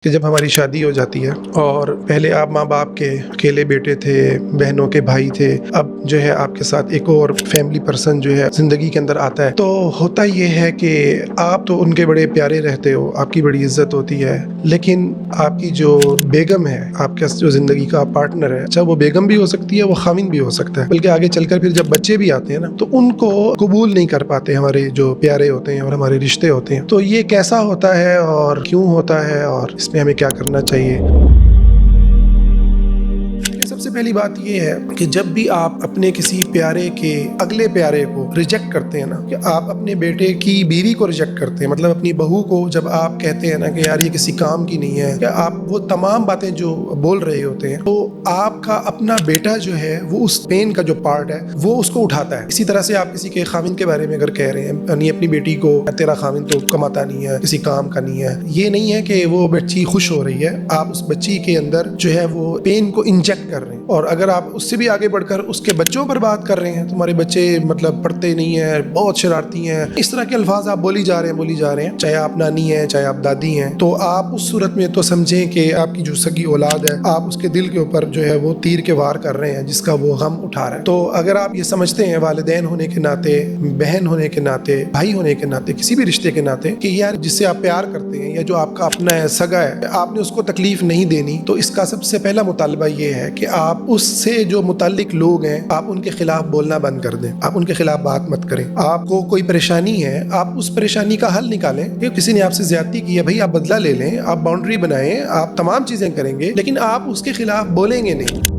کہ جب ہماری شادی ہو جاتی ہے اور پہلے آپ ماں باپ کے اکیلے بیٹے تھے، بہنوں کے بھائی تھے، اب جو ہے آپ کے ساتھ ایک اور فیملی پرسن جو ہے زندگی کے اندر آتا ہے، تو ہوتا یہ ہے کہ آپ تو ان کے بڑے پیارے رہتے ہو، آپ کی بڑی عزت ہوتی ہے، لیکن آپ کی جو بیگم ہے، آپ کا جو زندگی کا پارٹنر ہے، چاہے وہ بیگم بھی ہو سکتی ہے، وہ خاوند بھی ہو سکتا ہے، بلکہ آگے چل کر پھر جب بچے بھی آتے ہیں نا تو ان کو قبول نہیں کر پاتے ہمارے جو پیارے ہوتے ہیں اور ہمارے رشتے ہوتے ہیں۔ تو یہ کیسا ہوتا ہے اور کیوں ہوتا ہے اور اس میں ہمیں کیا کرنا چاہیے؟ سب سے پہلی بات یہ ہے کہ جب بھی آپ اپنے کسی پیارے کے اگلے پیارے کو ریجیکٹ کرتے ہیں نا، کہ آپ اپنے بیٹے کی بیوی کو ریجیکٹ کرتے ہیں، مطلب اپنی بہو کو جب آپ کہتے ہیں نا کہ یار یہ کسی کام کی نہیں ہے، یا آپ وہ تمام باتیں جو بول رہے ہوتے ہیں، تو آپ کا اپنا بیٹا جو ہے وہ اس پین کا جو پارٹ ہے وہ اس کو اٹھاتا ہے۔ اسی طرح سے آپ کسی کے خاوند کے بارے میں اگر کہہ رہے ہیں، یعنی اپنی بیٹی کو تیرا خاوند تو کماتا نہیں ہے، کسی کام کا نہیں ہے، یہ نہیں ہے کہ وہ بچی خوش ہو رہی ہے، آپ اس بچی کے اندر جو ہے وہ پین کو انجیکٹ کر رہے ہیں۔ اور اگر آپ اس سے بھی آگے بڑھ کر اس کے بچوں پر بات کر رہے ہیں، تمہارے بچے مطلب پڑھتے نہیں ہیں، بہت شرارتی ہیں، اس طرح کے الفاظ آپ بولی جا رہے ہیں، چاہے آپ نانی ہیں، چاہے آپ دادی ہیں، تو آپ اس صورت میں تو سمجھیں کہ آپ کی جو سگی اولاد ہے، آپ اس کے دل کے اوپر جو ہے وہ تیر کے وار کر رہے ہیں، جس کا وہ غم اٹھا رہا ہے۔ تو اگر آپ یہ سمجھتے ہیں والدین ہونے کے ناطے، بہن ہونے کے ناطے، بھائی ہونے کے ناطے، کسی بھی رشتے کے ناطے، کہ یار جس سے آپ پیار کرتے ہیں یا جو آپ کا اپنا ہے، سگا ہے، آپ نے اس کو تکلیف نہیں دینی، تو اس کا سب سے پہلا مطالبہ یہ ہے کہ آپ اس سے جو متعلق لوگ ہیں، آپ ان کے خلاف بولنا بند کر دیں، آپ ان کے خلاف بات مت کریں۔ آپ کو کوئی پریشانی ہے، آپ اس پریشانی کا حل نکالیں، کہ کسی نے آپ سے زیادتی کی ہے، بھائی آپ بدلہ لے لیں، آپ باؤنڈری بنائیں، آپ تمام چیزیں کریں گے، لیکن آپ اس کے خلاف بولیں گے نہیں۔